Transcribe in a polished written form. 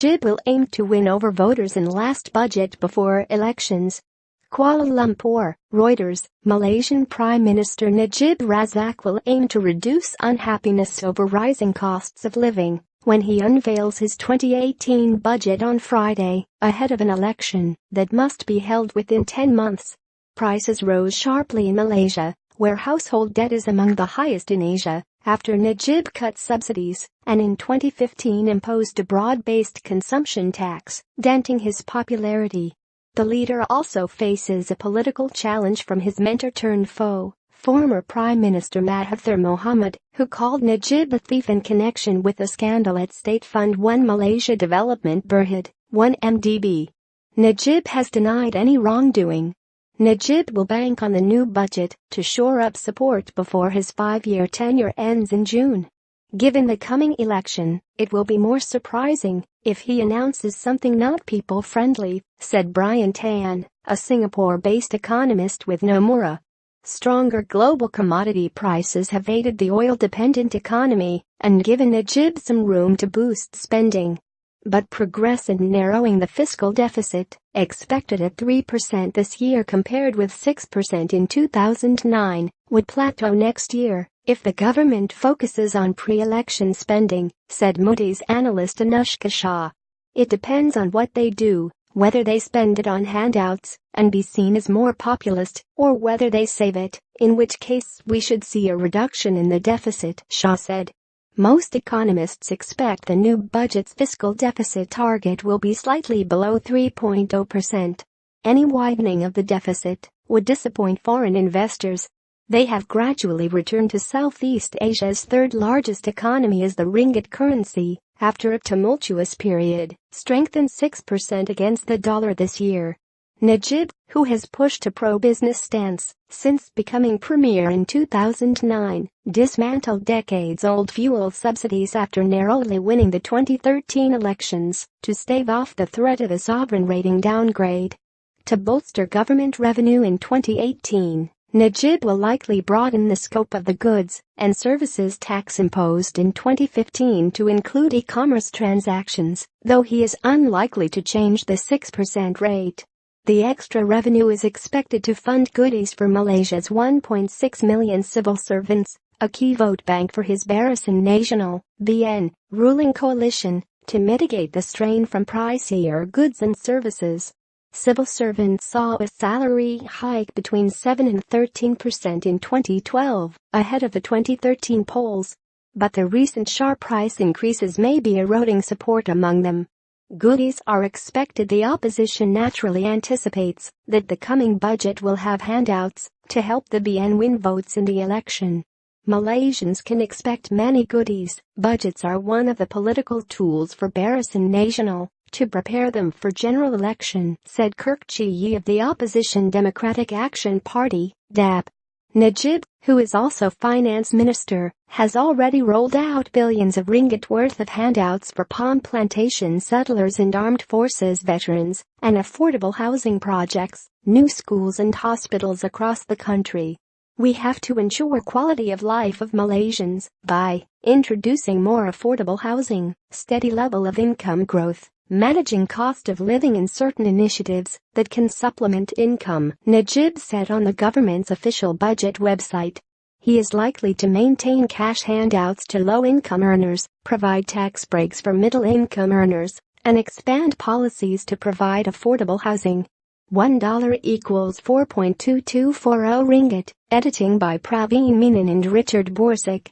Najib will aim to win over voters in last budget before elections. Kuala Lumpur, Reuters. Malaysian Prime Minister Najib Razak will aim to reduce unhappiness over rising costs of living when he unveils his 2018 budget on Friday, ahead of an election that must be held within 10 months. Prices rose sharply in Malaysia, where household debt is among the highest in Asia, after Najib cut subsidies and in 2015 imposed a broad-based consumption tax, denting his popularity. The leader also faces a political challenge from his mentor-turned-foe, former Prime Minister Mahathir Mohamad, who called Najib a thief in connection with a scandal at State Fund 1 Malaysia Development Berhad, 1MDB. Najib has denied any wrongdoing. Najib will bank on the new budget to shore up support before his 5-year tenure ends in June. Given the coming election, it will be more surprising if he announces something not people-friendly, said Brian Tan, a Singapore-based economist with Nomura. Stronger global commodity prices have aided the oil-dependent economy and given Najib some room to boost spending. But progress in narrowing the fiscal deficit, expected at 3% this year compared with 6% in 2009, would plateau next year if the government focuses on pre-election spending, said Moody's analyst Anushka Shah. It depends on what they do, whether they spend it on handouts and be seen as more populist, or whether they save it, in which case we should see a reduction in the deficit, Shah said. Most economists expect the new budget's fiscal deficit target will be slightly below 3.0%. Any widening of the deficit would disappoint foreign investors. They have gradually returned to Southeast Asia's third-largest economy as the ringgit currency, after a tumultuous period, strengthened 6% against the dollar this year. Najib, who has pushed a pro-business stance since becoming premier in 2009, dismantled decades-old fuel subsidies after narrowly winning the 2013 elections to stave off the threat of a sovereign rating downgrade. To bolster government revenue in 2018, Najib will likely broaden the scope of the goods and services tax imposed in 2015 to include e-commerce transactions, though he is unlikely to change the 6% rate. The extra revenue is expected to fund goodies for Malaysia's 1.6 million civil servants, a key vote bank for his Barisan Nasional (BN) ruling coalition, to mitigate the strain from pricier goods and services. Civil servants saw a salary hike between 7 and 13% in 2012, ahead of the 2013 polls. But the recent sharp price increases may be eroding support among them. Goodies are expected. The opposition naturally anticipates that the coming budget will have handouts to help the BN win votes in the election. Malaysians can expect many goodies. Budgets are one of the political tools for Barisan Nasional to prepare them for general election, said Kirk Chi Yi of the opposition Democratic Action Party, DAP. Najib, who is also finance minister, has already rolled out billions of ringgit worth of handouts for palm plantation settlers and armed forces veterans, and affordable housing projects, new schools and hospitals across the country. We have to ensure quality of life of Malaysians by introducing more affordable housing, steady level of income growth, managing cost of living and certain initiatives that can supplement income, Najib said on the government's official budget website. He is likely to maintain cash handouts to low-income earners, provide tax breaks for middle-income earners, and expand policies to provide affordable housing. $1 equals 4.2240 ringgit, editing by Praveen Menon and Richard Borsig.